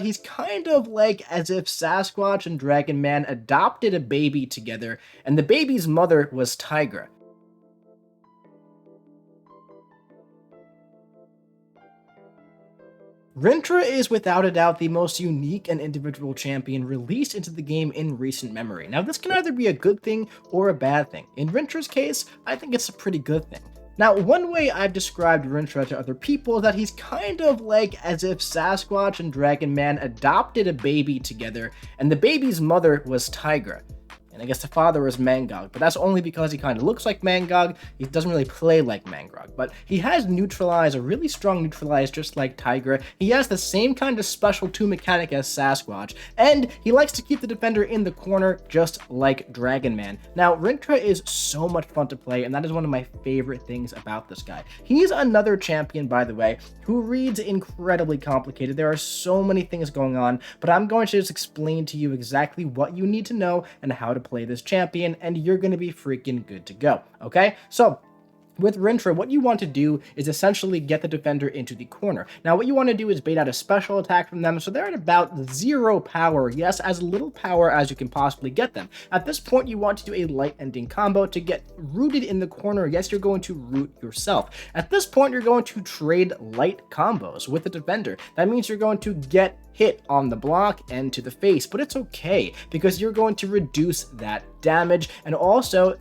He's kind of like as if Sasquatch and Dragon Man adopted a baby together, and the baby's mother was Tigra. Rintrah is without a doubt the most unique and individual champion released into the game in recent memory. Now, this can either be a good thing or a bad thing. In Rintrah's case, I think it's a pretty good thing. Now, one way I've described Rintrah to other people is that he's kind of like as if Sasquatch and Dragon Man adopted a baby together, and the baby's mother was Tigra. And I guess the father was Mangog, but that's only because he kind of looks like Mangog. He doesn't really play like Mangog, but he has Neutralize, a really strong Neutralize just like Tigra. He has the same kind of special 2 mechanic as Sasquatch, and he likes to keep the defender in the corner just like Dragon Man. Now, Rintrah is so much fun to play, and that is one of my favorite things about this guy. He's another champion, by the way, who reads incredibly complicated. There are so many things going on, but I'm going to just explain to you exactly what you need to know and how to play this champion, and you're going to be freaking good to go, okay? So, with Rintrah, what you want to do is essentially get the defender into the corner. Now, what you want to do is bait out a special attack from them, so they're at about 0 power. Yes, as little power as you can possibly get them. At this point, you want to do a light ending combo to get rooted in the corner. Yes, you're going to root yourself. At this point, you're going to trade light combos with the defender. That means you're going to get hit on the block and to the face, but it's okay because you're going to reduce that damage, and also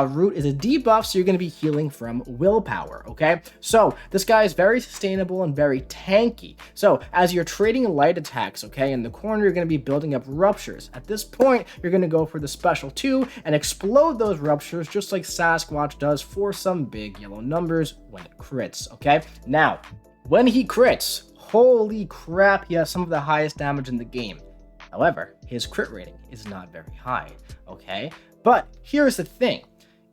root is a debuff, so you're going to be healing from willpower, okay? So this guy is very sustainable and very tanky. So as you're trading light attacks, okay, in the corner, you're going to be building up ruptures. At this point, you're going to go for the special 2 and explode those ruptures just like Sasquatch does for some big yellow numbers when it crits, okay? Now, when he crits, holy crap, he has some of the highest damage in the game. However, his crit rating is not very high, okay? But here's the thing.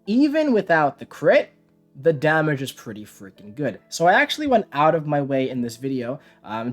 Even without the crit, the damage is pretty freaking good. So I actually went out of my way in this video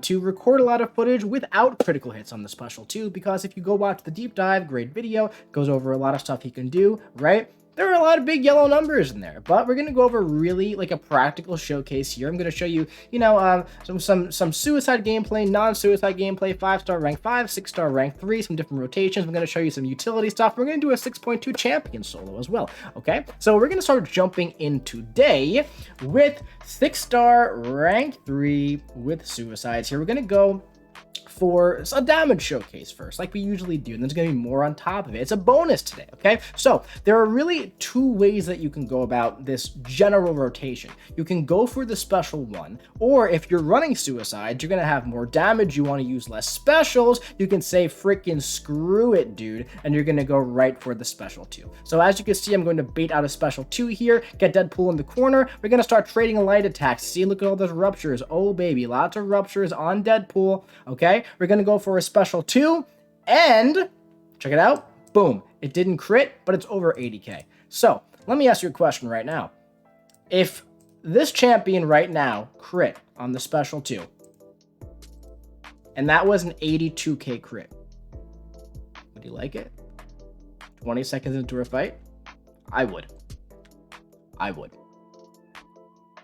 to record a lot of footage without critical hits on the special 2, because if you go watch the deep dive, great video, goes over a lot of stuff he can do, right? There are a lot of big yellow numbers in there, but we're going to go over really like a practical showcase here. I'm going to show you, some suicide gameplay, non-suicide gameplay, 5-star rank 5, 6-star rank 3, some different rotations. I'm going to show you some utility stuff. We're going to do a 6.2 champion solo as well, okay? So we're going to start jumping in today with 6-star rank 3 with suicides here. We're going to go for a damage showcase first, like we usually do, and there's going to be more on top of it. It's a bonus today, okay? So there are really 2 ways that you can go about this general rotation. You can go for the special 1, or if you're running suicides, you're going to have more damage, you want to use less specials, you can say freaking screw it, dude, and you're going to go right for the special 2. So as you can see, I'm going to bait out a special 2 here, get Deadpool in the corner. We're going to start trading light attacks. See, look at all those ruptures. Oh, baby, lots of ruptures on Deadpool, okay? We're going to go for a special 2, and check it out. Boom. It didn't crit, but it's over 80k. So let me ask you a question right now. If this champion right now crit on the special 2, and that was an 82k crit, would you like it? 20 seconds into a fight? I would.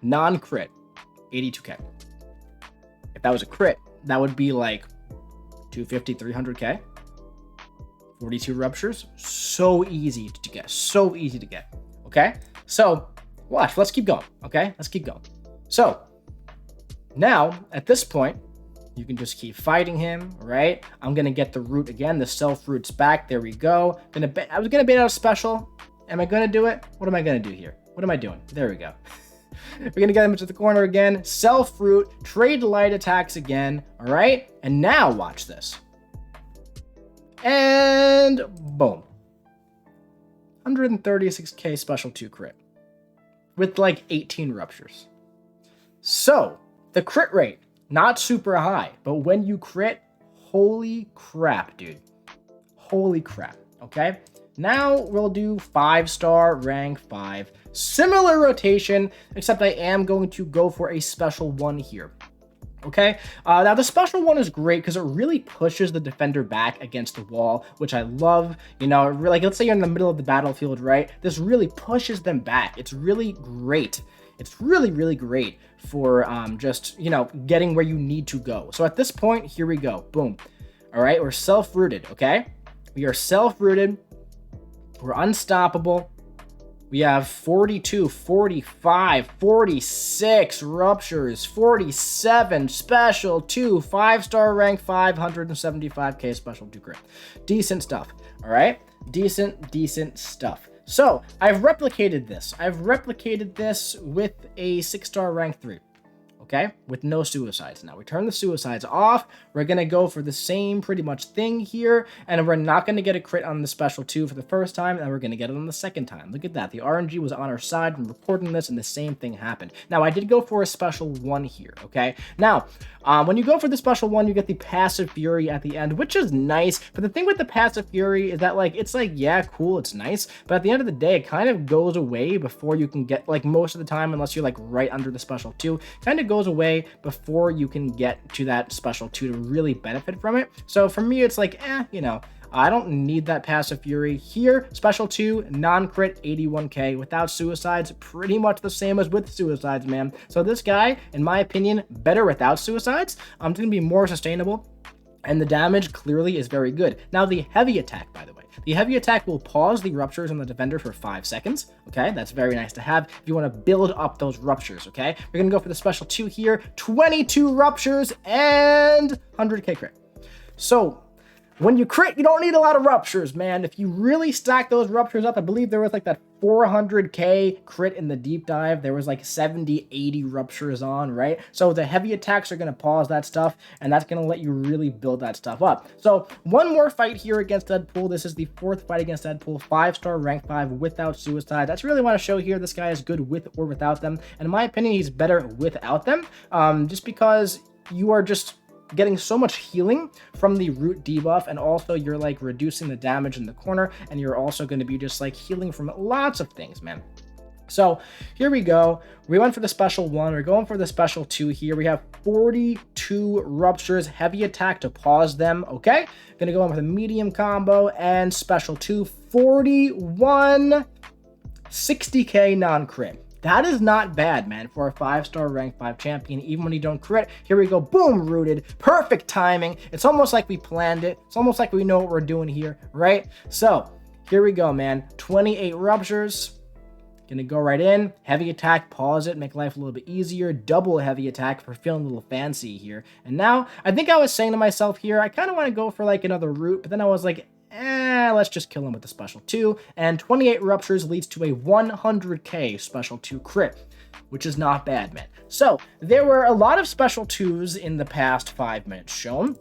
Non-crit, 82k. If that was a crit, that would be like 250, 300k. 42 ruptures. So easy to get. So easy to get. Okay? So, watch. Let's keep going. Okay? Let's keep going. So, now, at this point, you can just keep fighting him, right? I'm going to get the root again. The self-root's back. There we go. I was going to bait out a special. Am I going to do it? What am I going to do here? What am I doing? There we go. We're going to get him into the corner again. Self-root. Trade light attacks again. All right? And now watch this. And boom. 136k special 2 crit. With like 18 ruptures. So, the crit rate, not super high. But when you crit, holy crap, dude. Holy crap. Okay? Now we'll do 5-star rank 5. Similar rotation, except I am going to go for a special 1 here. Okay, now the special 1 is great because it really pushes the defender back against the wall, which I love. You know, like let's say you're in the middle of the battlefield, right? This really pushes them back. It's really great It's really, really great for just, getting where you need to go. So at this point, here we go. Boom. All right, we're self-rooted, okay? We are self-rooted. We're unstoppable. We have 42, 45, 46 ruptures, 47 special 2, 5-star rank 575k special 2 crit. Decent stuff, all right? Decent stuff. So I've replicated this. I've replicated this with a 6-star rank 3. Okay, with no suicides. Now we turn the suicides off. We're gonna go for the same pretty much thing here, and we're not gonna get a crit on the special 2 for the first time, and we're gonna get it on the second time. Look at that. The RNG was on our side when recording this, and the same thing happened. Now I did go for a special 1 here. Okay, now when you go for the special 1, you get the passive fury at the end, which is nice. But the thing with the passive fury is that it's yeah, cool, it's nice, but at the end of the day, it kind of goes away before you can get most of the time, unless you're right under the special 2, kind of goes away before you can get to that special 2 to really benefit from it. So for me, it's I don't need that passive fury here. Special 2, non-crit, 81k. Without suicides, pretty much the same as with suicides, man. So this guy, in my opinion, better without suicides. It's going to be more sustainable, and the damage clearly is very good. Now, the heavy attack, by the way. The heavy attack will pause the ruptures on the defender for 5 seconds, okay? That's very nice to have if you want to build up those ruptures, okay? We're going to go for the special 2 here. 22 ruptures and 100k crit. So when you crit, you don't need a lot of ruptures, man. If you really stack those ruptures up, I believe there was that 400k crit in the deep dive. There was 70, 80 ruptures on, right? So the heavy attacks are going to pause that stuff, and that's going to let you really build that stuff up. So one more fight here against Deadpool. This is the 4th fight against Deadpool, 5-star rank 5 without suicide. That's really want to show here. This guy is good with or without them. And in my opinion, he's better without them, just because you are just getting so much healing from the root debuff, and also you're reducing the damage in the corner, and you're also going to be just healing from lots of things, man. So here we go. We went for the special 1. We're going for the special 2 here. We have 42 ruptures, heavy attack to pause them, okay? Gonna go in with a medium combo and special 2, 41, 60k non-crit. That is not bad, man, for a 5-star rank 5 champion, even when you don't crit. Here we go, boom, rooted, perfect timing. It's almost like we planned it. It's almost like we know what we're doing here, right? So here we go, man, 28 ruptures. Gonna go right in, heavy attack, pause it, make life a little bit easier, double heavy attack for feeling a little fancy here. And now, I think I was saying to myself here, I kind of want to go for another route, but then I was let's just kill him with the special 2, and 28 ruptures leads to a 100k special 2 crit, which is not bad, man. So there were a lot of special 2s in the past 5 minutes shown,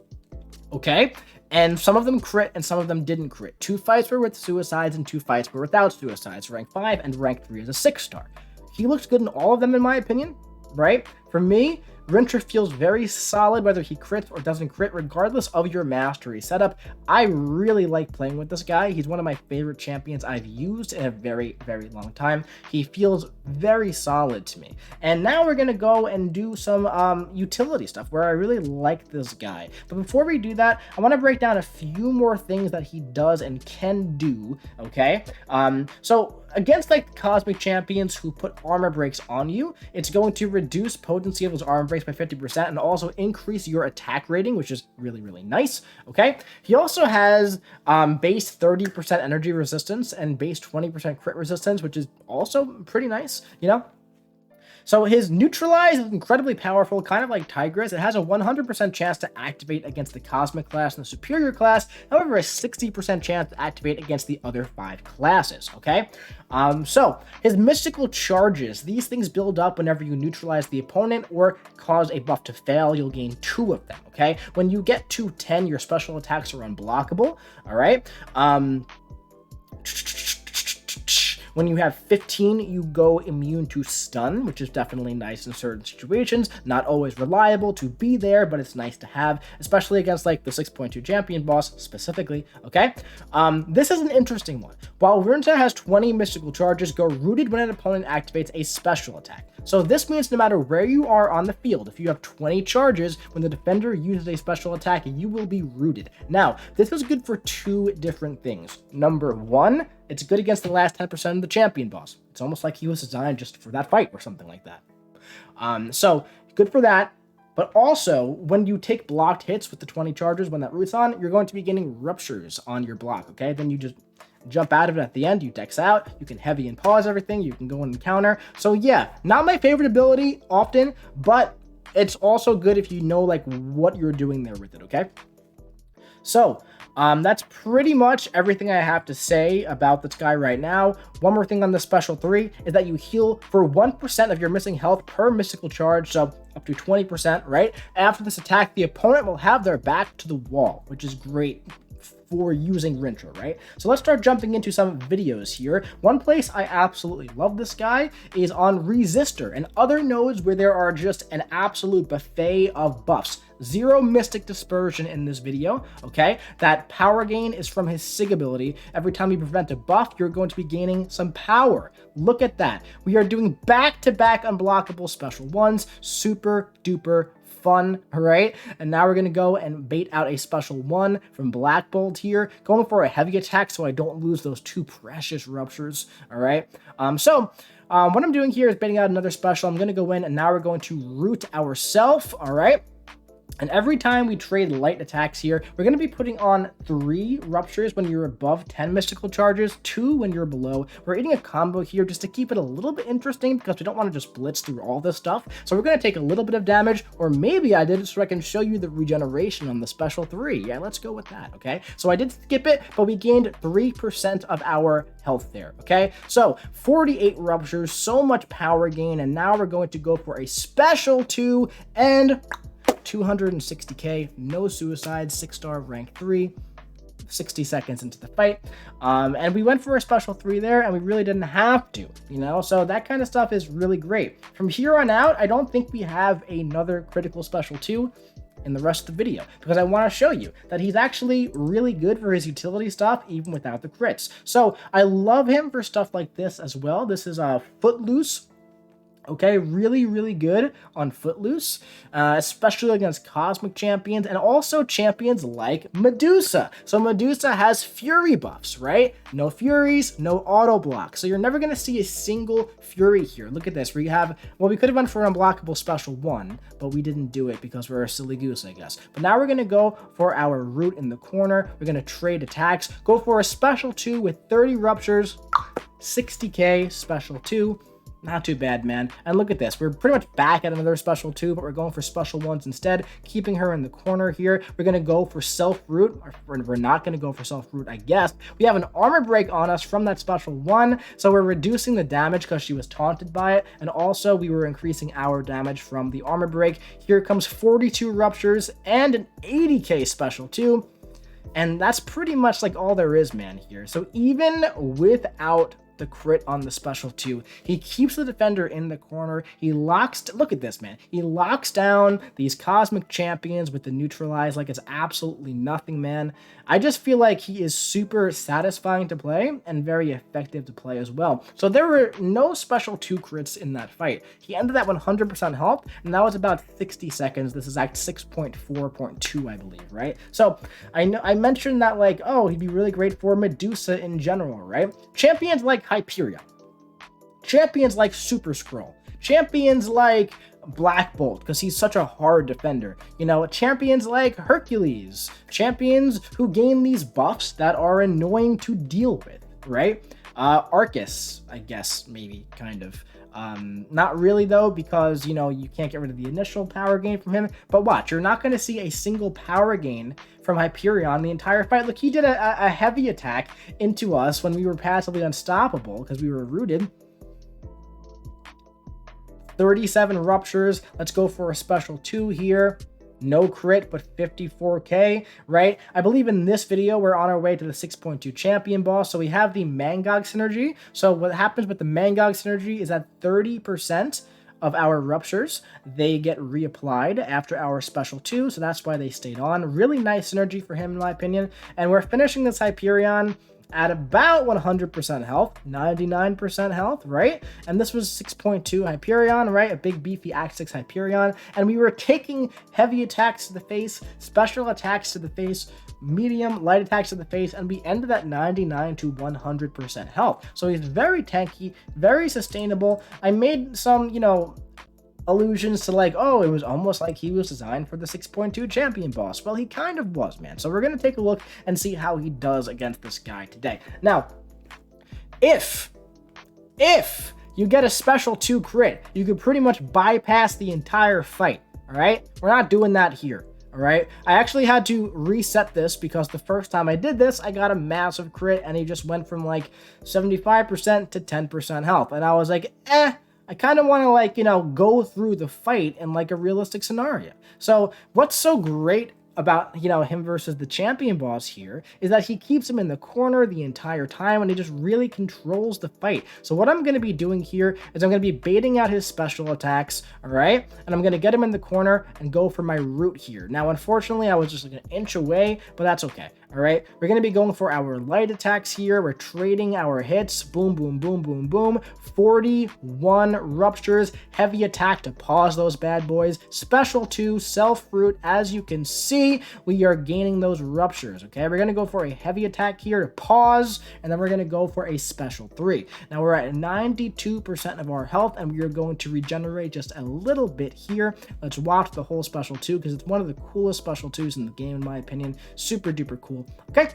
okay? And some of them crit and some of them didn't crit. 2 fights were with suicides and 2 fights were without suicides, rank 5 and rank 3 is a 6-star. He looks good in all of them, in my opinion, right? For me, Rintrah feels very solid whether he crits or doesn't crit, regardless of your mastery setup. I really like playing with this guy. He's one of my favorite champions I've used in a very, very long time. He feels very solid to me. And now we're going to go and do some utility stuff where I really like this guy. But before we do that, I want to break down a few more things that he does and can do, okay? So against cosmic champions who put armor breaks on you, it's going to reduce potency of those armor breaks by 50% and also increase your attack rating, which is really, really nice, okay? He also has base 30% energy resistance and base 20% crit resistance, which is also pretty nice, So his Neutralize is incredibly powerful, kind of like Tigress. It has a 100% chance to activate against the Cosmic class and the Superior class, however, a 60% chance to activate against the other 5 classes, okay? So his Mystical Charges, these things build up whenever you neutralize the opponent or cause a buff to fail. You'll gain 2 of them, okay? When you get to 10, your special attacks are unblockable, all right? When you have 15, you go immune to stun, which is definitely nice in certain situations. Not always reliable to be there, but it's nice to have, especially against the 6.2 champion boss specifically, okay? This is an interesting one. While Rintrah has 20 mystical charges, go rooted when an opponent activates a special attack. So this means no matter where you are on the field, if you have 20 charges, when the defender uses a special attack, you will be rooted. Now, this is good for two different things. Number one, it's good against the last 10% of the champion boss. It's almost like he was designed just for that fight or something like that. So good for that. But also, when you take blocked hits with the 20 charges, when that root's on, you're going to be getting ruptures on your block, okay? Then you just jump out of it at the end, you dex out, you can heavy and pause everything, you can go in and counter. So yeah, not my favorite ability often, but it's also good if you know like what you're doing there with it, okay? So, that's pretty much everything I have to say about this guy right now. One more thing on the special 3 is that you heal for 1% of your missing health per mystical charge, so up to 20%, right? After this attack, the opponent will have their back to the wall, which is great for using Rintrah, right? So let's start jumping into some videos here. One place I absolutely love this guy is on Resistor and other nodes where there are just an absolute buffet of buffs. Zero Mystic Dispersion in this video, okay? That power gain is from his Sig ability. Every time you prevent a buff, you're going to be gaining some power. Look at that. We are doing back-to-back unblockable special ones. Super duper fun, right? And now we're going to go and bait out a special 1 from Black Bolt here, going for a heavy attack so I don't lose those 2 precious ruptures, all right? What I'm doing here is baiting out another special. I'm going to go in and now we're going to root ourselves, all right? And every time we trade light attacks here, we're going to be putting on 3 ruptures when you're above 10 mystical charges, 2 when you're below. We're eating a combo here just to keep it a little bit interesting because we don't want to just blitz through all this stuff. So we're going to take a little bit of damage, or maybe I did it so I can show you the regeneration on the special 3. Yeah, let's go with that, okay? So I did skip it, but we gained 3% of our health there, okay? So 48 ruptures, so much power gain, and now we're going to go for a special 2 and 260k, no suicides, 6-star rank 3, 60 seconds into the fight. And we went for a special 3 there, and we really didn't have to, you know? So that kind of stuff is really great. From here on out, I don't think we have another critical special 2 in the rest of the video, because I want to show you that he's actually really good for his utility stuff, even without the crits. So I love him for stuff like this as well. This is a Footloose. Okay, really, really good on Footloose, especially against Cosmic champions and also champions like Medusa. So Medusa has Fury buffs, right? No Furies, no auto block. So you're never going to see a single Fury here. Look at this. We have, well, we could have went for an unblockable special 1, but we didn't do it because we're a silly goose, I guess. But now we're going to go for our root in the corner. We're going to trade attacks, go for a special 2 with 30 ruptures, 60k, special 2. Not too bad, man. And look at this. We're pretty much back at another special 2, but we're going for special 1s instead, keeping her in the corner here. We're going to go for self-root. We're not going to go for self-root, I guess. We have an armor break on us from that special 1, so we're reducing the damage because she was taunted by it, and also we were increasing our damage from the armor break. Here comes 42 ruptures and an 80k special 2. And that's pretty much like all there is, man, here. So even without the crit on the special 2, he keeps the defender in the corner. He locks, look at this, man. He locks down these Cosmic champions with the neutralize like it's absolutely nothing, man. I just feel like he is super satisfying to play and very effective to play as well. So there were no special 2 crits in that fight. He ended at 100% health, and that was about 60 seconds. This is Act 6.4.2, I believe, right? So I mentioned that, like, oh, he'd be really great for Medusa in general, right? Champions like Hyperion, champions like Super Scroll, champions like Black Bolt, because he's such a hard defender, you know, champions like Hercules, champions who gain these buffs that are annoying to deal with, right? Arcus, I guess, maybe, kind of. Not really though, because, you know, you can't get rid of the initial power gain from him. But watch, you're not going to see a single power gain from Hyperion the entire fight. Look, he did a heavy attack into us when we were passively unstoppable because we were rooted. 37 ruptures. Let's go for a special 2 here. No crit, but 54k, right? I believe in this video, we're on our way to the 6.2 champion boss. So we have the Mangog synergy. So what happens with the Mangog synergy is that 30% of our ruptures, they get reapplied after our special 2. So that's why they stayed on. Really nice synergy for him, in my opinion. And we're finishing this Hyperion at about 100% health, 99% health, right? And this was 6.2 Hyperion, right? A big beefy Act 6 Hyperion. And we were taking heavy attacks to the face, special attacks to the face, medium, light attacks to the face, and we ended at 99 to 100% health. So he's very tanky, very sustainable. I made some, allusions to like, oh, it was almost like he was designed for the 6.2 champion boss. Well, he kind of was, man. So we're going to take a look and see how he does against this guy today. Now, if you get a special 2 crit, you could pretty much bypass the entire fight, all right? We're not doing that here. All right, I actually had to reset this because the first time I did this, I got a massive crit and he just went from like 75% to 10% health. And I was like, I kind of want to go through the fight in like a realistic scenario. So what's so great about, him versus the champion boss here is that he keeps him in the corner the entire time and he just really controls the fight. So what I'm going to be doing here is I'm going to be baiting out his special attacks, all right? And I'm going to get him in the corner and go for my root here. Now, unfortunately, I was just like an inch away, but that's okay. All right, we're going to be going for our light attacks here. We're trading our hits. Boom, boom, boom, boom, boom. 41 ruptures. Heavy attack to pause those bad boys. Special 2, self-root. As you can see, we are gaining those ruptures, okay? We're going to go for a heavy attack here to pause, and then we're going to go for a special 3. Now, we're at 92% of our health, and we are going to regenerate just a little bit here. Let's watch the whole special 2, because it's one of the coolest special 2s in the game, in my opinion. Super duper cool. Okay,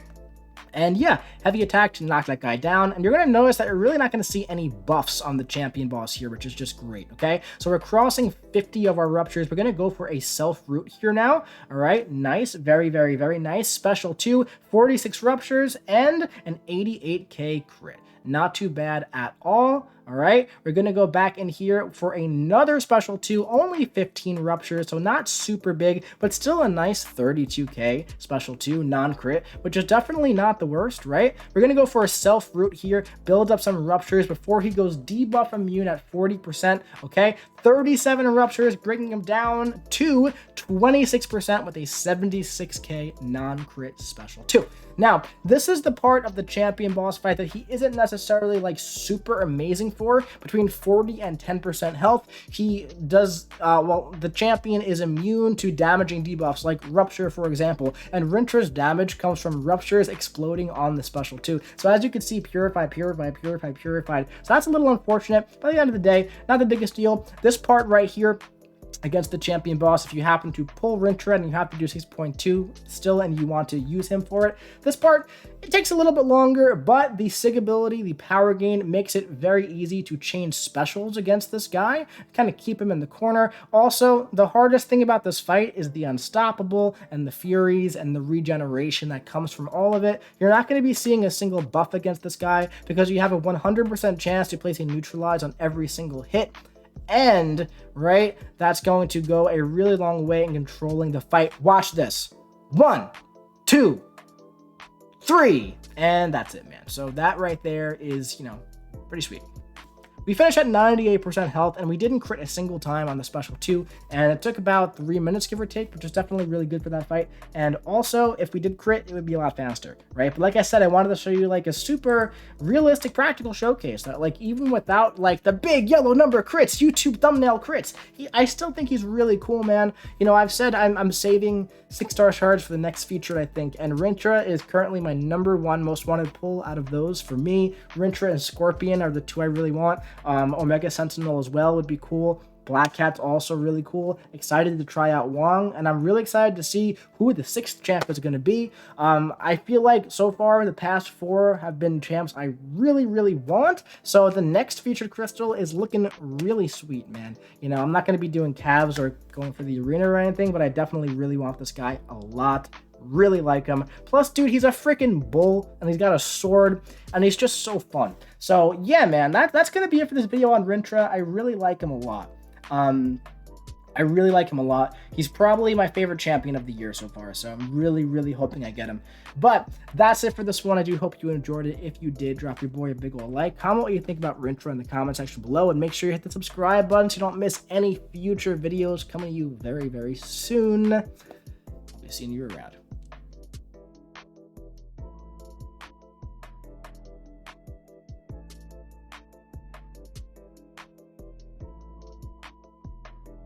and yeah, heavy attack to knock that guy down, and you're going to notice that you're really not going to see any buffs on the champion boss here, which is just great, okay? So we're crossing 50 of our ruptures. We're going to go for a self-root here now, all right? Nice, very, very, very nice. Special 2, 46 ruptures, and an 88k crit. Not too bad at all. All right, we're going to go back in here for another special 2, only 15 ruptures, so not super big, but still a nice 32k special 2, non-crit, which is definitely not the worst, right? We're going to go for a self-root here, build up some ruptures before he goes debuff immune at 40%, okay? 37 ruptures, bringing him down to 26% with a 76k non-crit special 2. Now, this is the part of the champion boss fight that he isn't necessarily like super amazing for. Between 40 and 10% health, he does, the champion is immune to damaging debuffs like Rupture, for example, and Rintra's damage comes from Ruptures exploding on the special 2. So as you can see, Purify, Purify, Purify, Purified. So that's a little unfortunate. By the end of the day, not the biggest deal. This part right here, against the champion boss, if you happen to pull Rintra and you have to do 6.2 still and you want to use him for it, this part, it takes a little bit longer, but the SIG ability, the power gain, makes it very easy to change specials against this guy, kind of keep him in the corner. Also, the hardest thing about this fight is the Unstoppable and the Furies and the regeneration that comes from all of it. You're not going to be seeing a single buff against this guy because you have a 100% chance to place a neutralize on every single hit. And, right, that's going to go a really long way in controlling the fight. Watch this. 1, 2, 3. And that's it, man. So that right there is, pretty sweet. We finished at 98% health, and we didn't crit a single time on the special 2, and it took about 3 minutes, give or take, which is definitely really good for that fight. And also, if we did crit, it would be a lot faster, right? But like I said, I wanted to show you like a super realistic practical showcase that like even without like the big yellow number crits, YouTube thumbnail crits, I still think he's really cool, man. I've said I'm saving 6-star shards for the next feature, I think, and Rintra is currently my #1 most wanted pull out of those for me. Rintra and Scorpion are the 2 I really want. Omega Sentinel as well would be cool. Black Cat's also really cool. Excited to try out Wong, and I'm really excited to see who the 6th champ is going to be. I feel like so far the past 4 have been champs I really, really want. So the next featured crystal is looking really sweet, man. I'm not going to be doing calves or going for the arena or anything, but I definitely really want this guy a lot. Really like him. Plus, dude, he's a freaking bull, and he's got a sword, and he's just so fun. So yeah, man, that's gonna be it for this video on Rintra. I really like him a lot. I really like him a lot. He's probably my favorite champion of the year so far, so I'm really, really hoping I get him. But that's it for this one. I do hope you enjoyed it. If you did, drop your boy a big ol' like. Comment what you think about Rintra in the comment section below, and make sure you hit the subscribe button so you don't miss any future videos coming to you very, very soon. I'll be seeing you around.